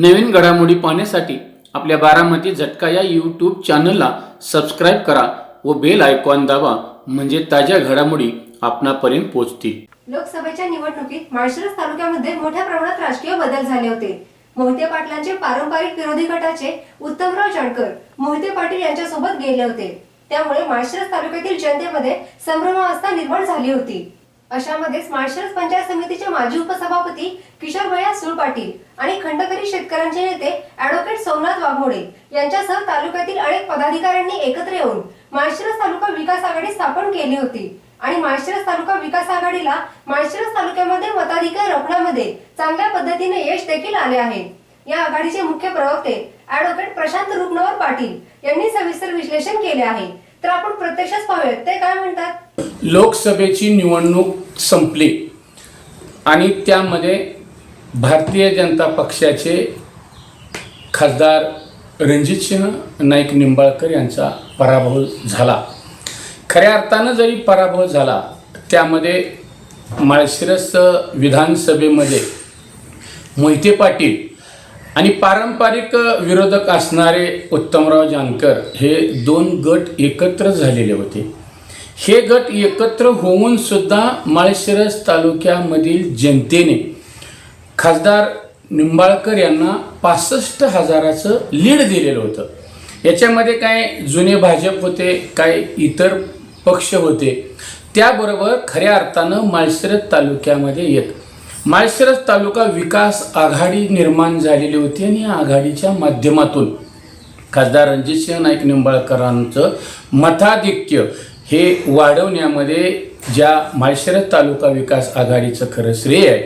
नवीन घडामोडी पाहण्यासाठी आपल्या बारामती झटका या यूट्यूब चॅनलला सबस्क्राईब करा व बेल आयकॉन दाबा, म्हणजे ताज्या घडामोडी आपणापर्यंत पोहोचतील. लोकसभेच्या निवडणुकीत माळशिरस तालुक्यामध्ये मोठ्या प्रमाणात राजकीय बदल झाले होते. मोहिते पाटलांचे पारंपरिक विरोधी गटाचे उत्तमराव जानकर मोहिते पाटील यांच्यासोबत गेले होते. त्यामुळे माळशिरस तालुक्यातील जनतेमध्ये संभ्रमावस्था निर्माण झाली होती. अशामध्येच माळशिरस पंचायत समितीचे माजी उपसभापती किशोर भैया सुळ पाटील आणि खंडकरी शेतकऱ्यांचे नेते ॲडव्होकेट सोमनाथ वाघमोडे यांच्यासह तालुक्यातील अनेक पदाधिकाऱ्यांनी एकत्र येऊन माळशिरस तालुका विकास आघाडी स्थापन केली होती. आणि माळशिरस तालुका विकास आघाडीला माळशिरस तालुक्यामध्ये मताधिकार रोखण्यामध्ये चांगल्या पद्धतीने यश देखील आले आहे. या आघाडीचे मुख्य प्रवक्ते ॲडव्होकेट प्रशांत रूपनवर पाटील यांनी सविस्तर विश्लेषण केले आहे. तर आपण प्रत्यक्षच पाहूयात ते काय म्हणतात. लोकसभेची निवडणूक संपली आणि त्यामध्ये भारतीय जनता पक्षाचे खासदार रणजितसिंह नाईक निंबाळकर यांचा पराभव झाला. खऱ्या अर्थानं जरी पराभव झाला, त्यामध्ये माळशिरस विधानसभेमध्ये मोहिते पाटील आणि पारंपरिक विरोधक असणारे उत्तमराव जानकर हे दोन गट एकत्र झालेले होते. हे गट एकत्र होऊन सुद्धा माळशिरस तालुक्यामधील जनतेने खासदार निंबाळकर यांना 65,000चं लीड दिलेलं होतं. याच्यामध्ये काय जुने भाजप होते, काय इतर पक्ष होते. त्याबरोबर खऱ्या अर्थानं माळशिरस तालुक्यामध्ये एक माळशिरस तालुका विकास आघाडी निर्माण झालेली होती आणि या आघाडीच्या माध्यमातून खासदार रणजितसिंह नाईक निंबाळकरांचं मताधिक्य हे वाढवण्यामध्ये ज्या माळशिरस तालुका विकास आघाडीचं खरं श्रेय आहे,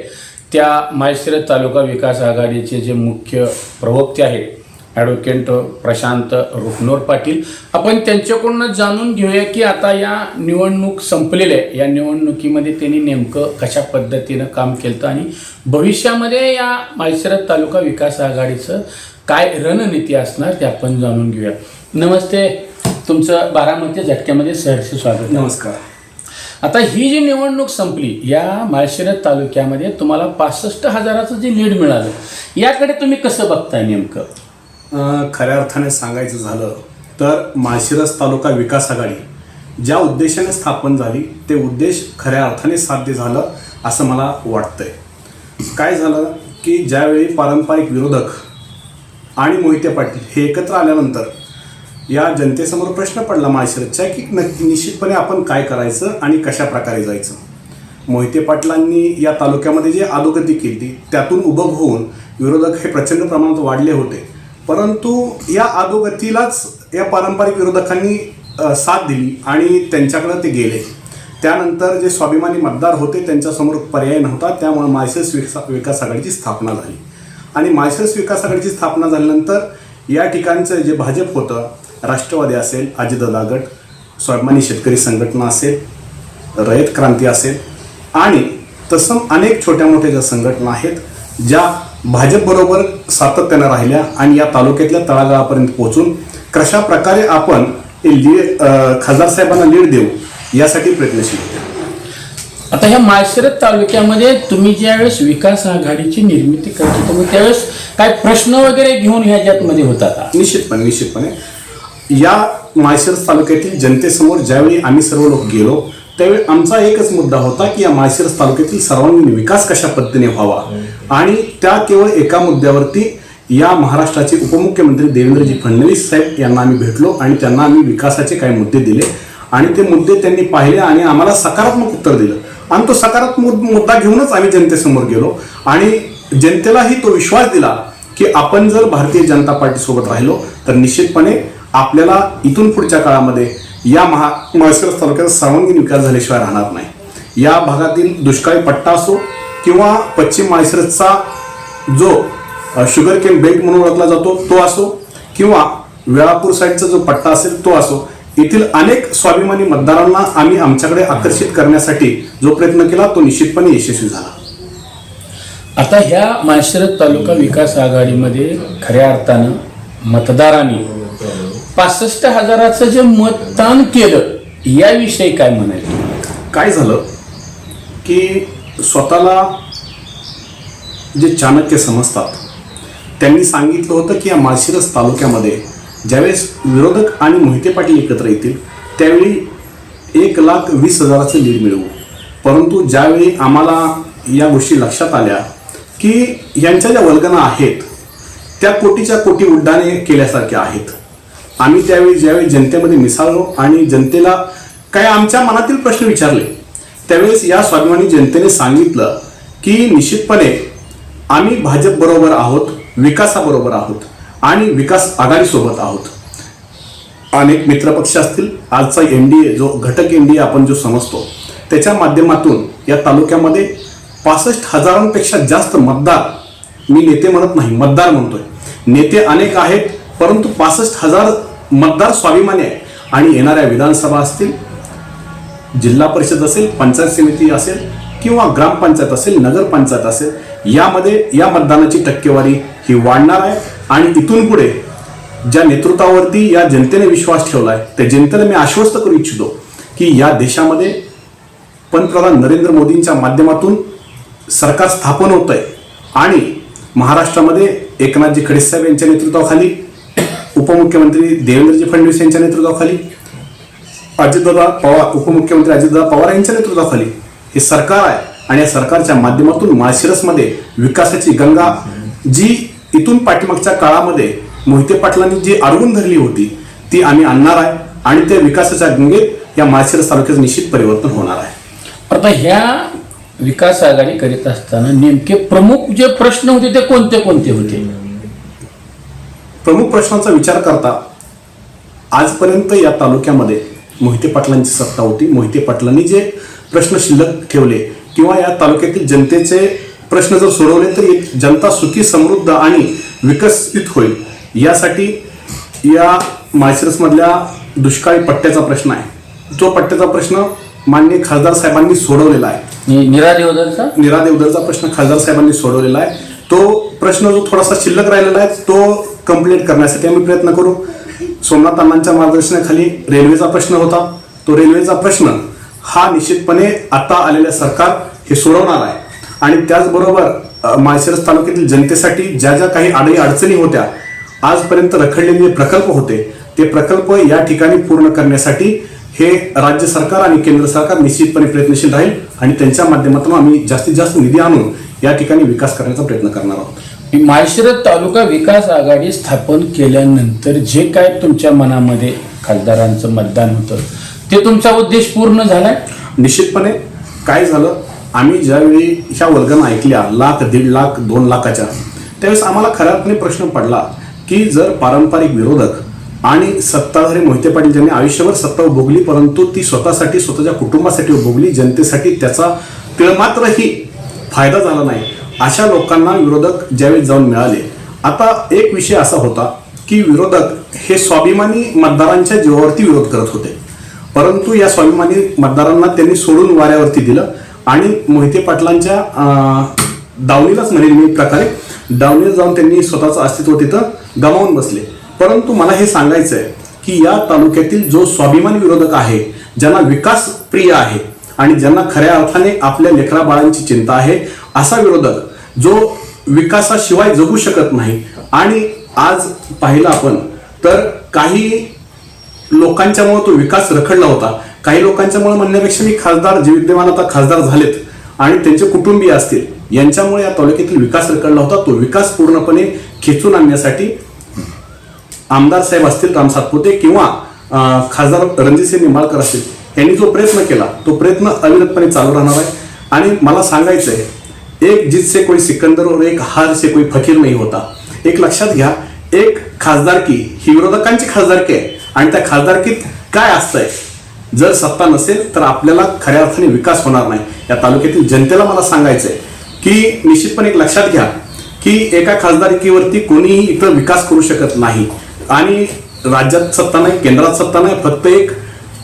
त्या माळशिरस तालुका विकास आघाडीचे जे मुख्य प्रवक्ते आहेत ॲडव्होकेट प्रशांत रूपनवर पाटील, आपण त्यांच्याकडूनच जाणून घेऊया की आता या निवडणूक संपलेल्या आहे, या निवडणुकीमध्ये त्यांनी नेमकं कशा पद्धतीनं काम केलं आणि भविष्यामध्ये या माळशिरस तालुका विकास आघाडीचं काय रणनीती असणार ते आपण जाणून घेऊया. नमस्ते, तुमचं बारामती झटक्यामध्ये सहर्ष स्वागत. नमस्कार. आता ही जी निवडणूक संपली, या माळशिरस तालुक्यामध्ये तुम्हाला 65,000चं जे लीड मिळालं, याकडे तुम्ही कसं बघताय नेमकं? खऱ्या अर्थाने सांगायचं झालं तर माळशिरस तालुका विकास आघाडी ज्या उद्देशाने स्थापन झाली ते उद्देश खऱ्या अर्थाने साध्य झालं असं मला वाटतंय. काय झालं की ज्यावेळी पारंपरिक विरोधक आणि मोहिते पाटील हे एकत्र आल्यानंतर या जनतेसमोर प्रश्न पडला माळशिरसच्या की निश्चितपणे आपण काय करायचं आणि कशा प्रकारे जायचं. मोहिते पाटलांनी या तालुक्यामध्ये जी अधोगती केली त्यातून उभं होऊन विरोधक हे प्रचंड प्रमाणात वाढले होते, परंतु या अधोगतीलाच या पारंपरिक विरोधकांनी साथ दिली आणि त्यांच्याकडे ते गेले. त्यानंतर जे स्वाभिमानी मतदार होते त्यांच्यासमोर पर्याय नव्हता, त्यामुळे माळशिरस विकास आघाडीची स्थापना झाली. आणि माळशिरस विकास आघाडीची स्थापना झाल्यानंतर या ठिकाणचं जे भाजप होतं, राष्ट्रवादी असेल, अजितदादा गट, स्वाभिमानी शेतकरी संघटना असेल, रयत क्रांती असेल आणि तसं अनेक छोट्या मोठ्या ज्या संघटना आहेत ज्या भाजपबरोबर सातत्यानं राहिल्या आणि या तालुक्यातल्या तळागाळापर्यंत पोहोचून कशा प्रकारे आपण खासदार साहेबांना लीड देऊ यासाठी प्रयत्नशील होते. आता ह्या माळशिरस तालुक्यामध्ये तुम्ही ज्यावेळेस विकास आघाडीची निर्मिती करत होता, मग त्यावेळेस काय प्रश्न वगैरे घेऊन ह्याच्यामध्ये होता का? निश्चितपणे या माळशिरस तालुक्यातील जनतेसमोर ज्यावेळी आम्ही सर्व लोक गेलो त्यावेळी आमचा एकच मुद्दा होता की या माळशिरस तालुक्यातील सर्वांगीण विकास कशा पद्धतीने व्हावा. आणि त्या केवळ एका मुद्द्यावरती या महाराष्ट्राचे उपमुख्यमंत्री देवेंद्रजी फडणवीस साहेब यांना आम्ही भेटलो आणि त्यांना आम्ही विकासाचे काही मुद्दे दिले आणि ते मुद्दे त्यांनी पाहिले आणि आम्हाला सकारात्मक उत्तर दिलं. आणि तो सकारात्मक मुद्दा घेऊनच आम्ही जनतेसमोर गेलो आणि जनतेलाही तो विश्वास दिला की आपण जर भारतीय जनता पार्टीसोबत राहिलो तर निश्चितपणे आपल्याला इथून पुढच्या काळामध्ये या माळशिरस तालुक्याचा सर्वांगीण विकास झाल्याशिवाय राहणार नाही. या भागातील दुष्काळी पट्टा असो किंवा पश्चिम माळशिरसचा जो शुगर केन बेल्ट म्हणून ओळखला जातो तो असो किंवा वेळापूर साईडचा जो पट्टा असेल तो असो, येथील अनेक स्वाभिमानी मतदारांना आम्ही आमच्याकडे आकर्षित करण्यासाठी जो प्रयत्न केला तो निश्चितपणे यशस्वी झाला. आता ह्या माळशिरस तालुका विकास आघाडीमध्ये खऱ्या अर्थानं मतदारांनी 65,000चं जे मतदान केलं याविषयी काय म्हणायचं? काय झालं की स्वतःला जे चाणक्य समजतात त्यांनी सांगितलं होतं की या माळशिरस तालुक्यामध्ये ज्यावेळेस विरोधक आणि मोहिते पाटील एकत्र येतील त्यावेळी 1,20,000चं लीड मिळवू. परंतु ज्यावेळी आम्हाला या गोष्टी लक्षात आल्या की यांच्या ज्या वल्गना आहेत त्या कोटीच्या कोटी उड्डाणे केल्यासारख्या आहेत, आम्ही त्यावेळी ज्यावेळी जनतेमध्ये मिसळलो आणि जनतेला काय आमच्या मनातील प्रश्न विचारले त्यावेळेस या स्वाभिमानी जनतेने सांगितलं की निश्चितपणे आम्ही भाजपबरोबर आहोत, विकासाबरोबर आहोत आणि विकास आघाडीसोबत आहोत. अनेक मित्रपक्ष असतील, आजचा NDA जो घटक NDA आपण जो समजतो त्याच्या माध्यमातून या तालुक्यामध्ये 65,000पेक्षा जास्त मतदार, मी नेते म्हणत नाही मतदार म्हणतोय, नेते अनेक आहेत परंतु 65,000 मतदार स्वाभिमानी आहे. आणि येणाऱ्या विधानसभा असतील, जिल्हा परिषद असेल, पंचायत समिती असेल किंवा ग्रामपंचायत असेल, नगरपंचायत असेल, यामध्ये या मतदानाची टक्केवारी ही वाढणार आहे. आणि इथून पुढे ज्या नेतृत्वावरती या जनतेने विश्वास ठेवलाय त्या जनतेला मी आश्वस्त करू इच्छितो की या देशामध्ये पंतप्रधान नरेंद्र मोदींच्या माध्यमातून सरकार स्थापन होत आहे आणि महाराष्ट्रामध्ये एकनाथजी खडसे यांच्या नेतृत्वाखाली, उपमुख्यमंत्री देवेंद्रजी फडणवीस यांच्या नेतृत्वाखाली, अजितदादा पवार, उपमुख्यमंत्री अजितदादा पवार यांच्या नेतृत्वाखाली हे सरकार आहे. आणि या सरकारच्या माध्यमातून माळशिरसमध्ये विकासाची गंगा जी इथून पाठीमागच्या काळामध्ये मोहिते पाटलांनी जी अडवून धरली होती ती आम्ही आणणार आहे आणि त्या विकासाच्या गंगेत या माळशिरस तालुक्याचं निश्चित परिवर्तन होणार आहे. आता ह्या विकास आघाडी करीत असताना नेमके प्रमुख जे प्रश्न होते ते कोणते कोणते होते? प्रमुख प्रश्नांचा विचार करता आजपर्यंत या तालुक्यामध्ये मोहिते पाटलांची सत्ता होती. मोहिते पाटलांनी जे प्रश्न शिल्लक ठेवले किंवा या तालुक्यातील जनतेचे प्रश्न जर सोडवले तर एक जनता सुखी, समृद्ध आणि विकसित होईल. यासाठी या माळशिरसमधल्या दुष्काळी पट्ट्याचा प्रश्न आहे, जो पट्ट्याचा प्रश्न माननीय खासदार साहेबांनी सोडवलेला आहे. निरा देवदरचा प्रश्न खासदार साहेबांनी सोडवलेला आहे. तो प्रश्न जो थोडासा शिल्लक राहिलेला आहे तो कंप्लीट करण्यासाठी आम्ही प्रयत्न करू. सोमनाथ अण्णांच्या मार्गदर्शनाखाली रेल्वेचा प्रश्न होता, तो रेल्वेचा प्रश्न हा निश्चितपणे आता आलेले सरकार हे सोडवणार आहे. आणि त्याचबरोबर माळशिरस तालुक्यातील जनतेसाठी ज्या ज्या काही अडचणी होत्या, आजपर्यंत रखडलेले जे प्रकल्प होते ते प्रकल्प या ठिकाणी पूर्ण करण्यासाठी हे राज्य सरकार आणि केंद्र सरकार निश्चितपणे प्रयत्नशील राहील आणि त्यांच्या माध्यमातून आम्ही जास्तीत जास्त निधी आणून या ठिकाणी विकास करण्याचा प्रयत्न करणार आहोत. माळशिरस तालुका विकास आघाडी स्थापन केल्यानंतर जे काय तुमच्या मनामध्ये खासदारांचं मतदान होतं ते तुमचा उद्देश पूर्ण झालाय? निश्चितपणे काय झालं, आम्ही ज्यावेळी ह्या वल्गना ऐकल्या 1,00,000, 1,50,000, 2,00,000च्या, त्यावेळेस आम्हाला खऱ्या अर्थाने प्रश्न पडला की जर पारंपरिक विरोधक आणि सत्ताधारी मोहिते पाटील ज्यांनी आयुष्यभर सत्ता उपभोगली परंतु ती स्वतःसाठी, स्वतःच्या कुटुंबासाठी उपभोगली, जनतेसाठी त्याचा तिळमात्रही फायदा झाला नाही, अशा लोकांना विरोधक ज्यावेळी जाऊन मिळाले. आता एक विषय असा होता की विरोधक हे स्वाभिमानी मतदारांच्या जीवावरती विरोध करत होते, परंतु या स्वाभिमानी मतदारांना त्यांनी सोडून वाऱ्यावरती दिलं आणि मोहिते पाटलांच्या दावणीलाच म्हणेल मी प्रकारे दावणीला जाऊन त्यांनी स्वतःचं अस्तित्व तिथं गमावून बसले. परंतु मला हे सांगायचं आहे की या तालुक्यातील जो स्वाभिमानी विरोधक आहे, ज्यांना विकास प्रिय आहे आणि ज्यांना खऱ्या अर्थाने आपल्या लेकरा बाळांची चिंता आहे, असा विरोधक जो विकासाशिवाय जगू शकत नाही. आणि आज पाहिलं आपण तर काही लोकांच्यामुळे तो विकास रखडला होता. काही लोकांच्यामुळे म्हणण्यापेक्षा मी खासदार जे विद्यमान आता खासदार झालेत आणि त्यांचे कुटुंबीय असतील यांच्यामुळे या तालुक्यातील विकास रखडला होता. तो विकास पूर्णपणे खेचून आणण्यासाठी आमदार साहेब असतील राम सातपुते किंवा खासदार रणजितसिंह निंबाळकर असतील यांनी जो प्रयत्न केला तो प्रयत्न अविरतपणे चालू राहणार आहे. आणि मला सांगायचं आहे, एक जीत से कोई सिकंदर और एक हार से कोई फकीर नाही होता. एक लक्षात घ्या, एक खासदारकी ही विरोधकांची खासदारकी आहे आणि त्या खासदारकीत काय असतंय, जर सत्ता नसेल तर आपल्याला खऱ्या अर्थाने विकास होणार नाही. या तालुक्यातील जनतेला मला सांगायचं आहे की निश्चितपणे एक लक्षात घ्या की एका खासदारकीवरती कोणीही इथं विकास करू शकत नाही आणि राज्यात सत्ता नाही, केंद्रात सत्ता नाही, फक्त एक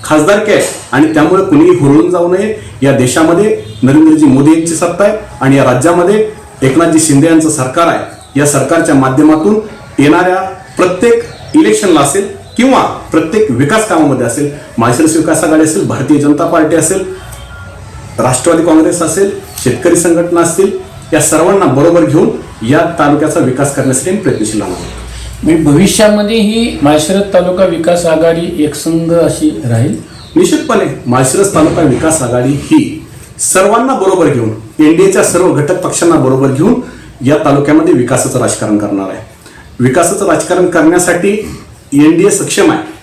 खासदारकी आहे आणि त्यामुळे कुणीही हुरळून जाऊ नये. या देशामध्ये नरेंद्रजी मोदी यांची सत्ता आहे आणि या राज्यामध्ये एकनाथजी शिंदे यांचं सरकार आहे. या सरकारच्या माध्यमातून येणाऱ्या प्रत्येक इलेक्शनला असेल किंवा प्रत्येक विकास कामामध्ये असेल, माळशिरस विकास आघाडी असेल, भारतीय जनता पार्टी असेल, राष्ट्रवादी काँग्रेस असेल, शेतकरी संघटना असतील, या सर्वांना बरोबर घेऊन या तालुक्याचा विकास करण्यासाठी आम्ही प्रयत्नशील आहोत. मी भविष्यामध्ये ही माळशिरस तालुका विकास आघाडी एकसंघ अशी राहील. निश्चितपणे माळशिरस तालुका विकास आघाडी ही सर्वांना बरोबर घेऊन, एनडीएच्या सर्व घटक पक्षांना बरोबर घेऊन या तालुक्यामध्ये विकासाचं राजकारण करणार आहे. विकासाचं राजकारण करण्यासाठी एनडीए सक्षम आहे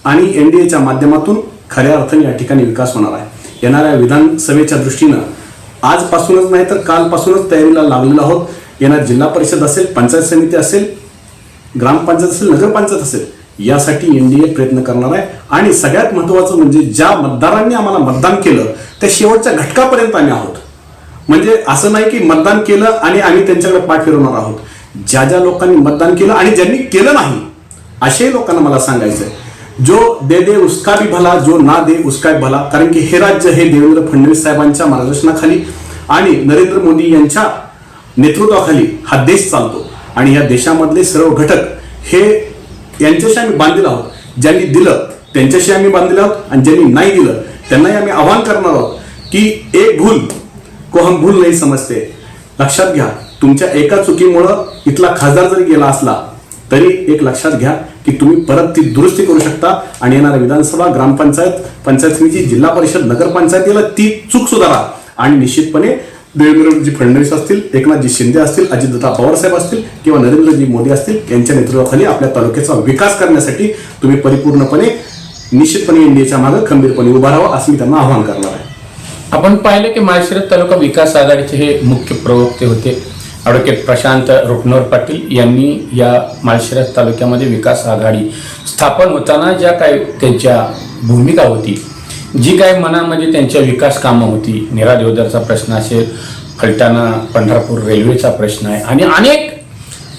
आणि एनडीएच्या माध्यमातून खऱ्या अर्थाने या ठिकाणी विकास होणार आहे. येणाऱ्या विधानसभेच्या दृष्टीनं आजपासूनच नाही तर कालपासूनच तयारीला लागलेलो आहोत. येणार जिल्हा परिषद असेल, पंचायत समिती असेल, ग्रामपंचायत असेल, नगरपंचायत असेल, यासाठी एनडीए प्रयत्न करणार आहे. आणि सगळ्यात महत्त्वाचं म्हणजे ज्या मतदारांनी आम्हाला मतदान केलं त्या शेवटच्या घटकापर्यंत आम्ही आहोत. म्हणजे असं नाही की मतदान केलं आणि आम्ही त्यांच्याकडे पाठ फिरवणार आहोत. ज्या ज्या लोकांनी मतदान केलं आणि ज्यांनी केलं नाही अशाही लोकांना मला सांगायचं आहे, जो दे दे उसका भी भला, जो ना दे उसका भी भला. कारण की हे राज्य हे देवेंद्र फडणवीस साहेबांच्या मार्गदर्शनाखाली आणि नरेंद्र मोदी यांच्या नेतृत्वाखाली हा देश चालतो आणि या देशामधले सर्व घटक हे यांच्याशी आम्ही बांधलेलो आहोत. ज्यांनी दिलं त्यांच्याशी आम्ही बांधलेलो आहोत आणि ज्यांनी नाही दिलं त्यांनाही आम्ही आवाहन करणार आहोत की एक भूल को हम भूल नाही समजते. लक्षात घ्या, तुमच्या एका चुकीमुळं इथला खासदार जरी गेला असला तरी एक लक्षात घ्या की तुम्ही परत ती दुरुस्ती करू शकता आणि येणाऱ्या विधानसभा, ग्रामपंचायत, पंचायत समिती, जिल्हा परिषद, नगरपंचायत याला ती चूक सुधारा आणि निश्चितपणे देवेंद्रजी फडणवीस असतील, एकनाथजी शिंदे असतील, अजितदादा पवार साहेब असतील किंवा नरेंद्रजी मोदी असतील यांच्या नेतृत्वाखाली आपल्या तालुक्याचा विकास करण्यासाठी तुम्ही परिपूर्णपणे निश्चितपणे एनडीएच्या मागे खंबीरपणे उभा राहावा असं मी त्यांना आवाहन करणार आहे. आपण पाहिलं की माळशिरस तालुका विकास आघाडीचे हे मुख्य प्रवक्ते होते ॲडव्होकेट प्रशांत रुपनवर पाटील यांनी या माळशिरस तालुक्यामध्ये विकास आघाडी स्थापन होताना ज्या काही त्यांच्या भूमिका होती, जी काय मनामध्ये त्यांच्या विकास कामं होती, नीरा देवदरचा प्रश्न असेल, फलटाणा पंढरपूर रेल्वेचा प्रश्न आहे आणि अनेक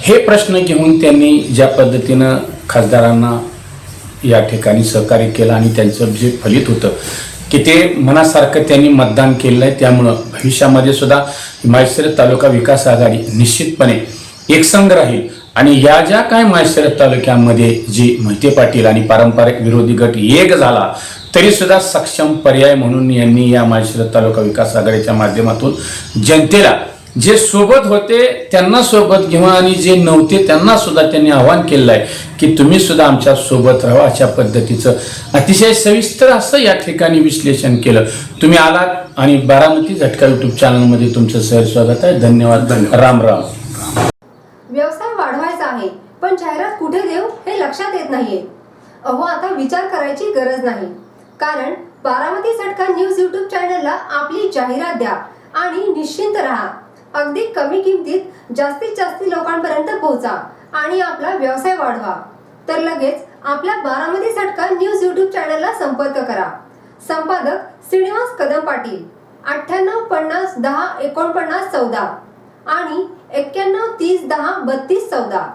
हे प्रश्न घेऊन त्यांनी ज्या पद्धतीनं खासदारांना या ठिकाणी सहकार्य केलं आणि त्यांचं जे फलित होतं की ते मनासारखं त्यांनी मतदान केलं आहे. त्यामुळं भविष्यामध्ये सुद्धा माळशिरस तालुका विकास आघाडी निश्चितपणे एकसंघ राहील आणि या ज्या काय माळशिरस तालुक्यामध्ये जी मोहिते पाटील आणि पारंपरिक विरोधी गट एक झाला तरी सुद्धा सक्षम पर्याय म्हणून यांनी या माळशिरस तालुका विकास आघाडीच्या माध्यमातून जनतेला जे सोबत होते त्यांना सोबत घेऊन आणि जे नव्हते त्यांना सुद्धा त्यांनी आवाहन केलं आहे की तुम्ही सुद्धा आमच्या सोबत राहा. अशा पद्धतीचं अतिशय सविस्तर असं या ठिकाणी विश्लेषण केलं. तुम्ही आलात आणि बारामती झटका यूट्यूब चॅनलमध्ये तुमचं सहज स्वागत आहे. धन्यवाद. राम राम. व्यवसाय वाढवायचा आहे पण जाहिरात कुठे देऊ हे लक्षात येत नाहीये. अहो, आता विचार करायची गरज नाही, कारण बारामती झटका न्यूज यूट्यूब चॅनलला आपली जाहिरात द्या आणि निश्चिंत राहा. अगदी कमी किमतीत जास्तीत जास्त लोकांपर्यंत पोहोचा आणि आपला व्यवसाय वाढवा. तर लगेच आपल्या बारामती झटका न्यूज यूट्यूब चॅनलला संपर्क करा. संपादक श्रीनिवास कदम पाटील, 98 50 10 49 14 आणि 91 30 10 32 14.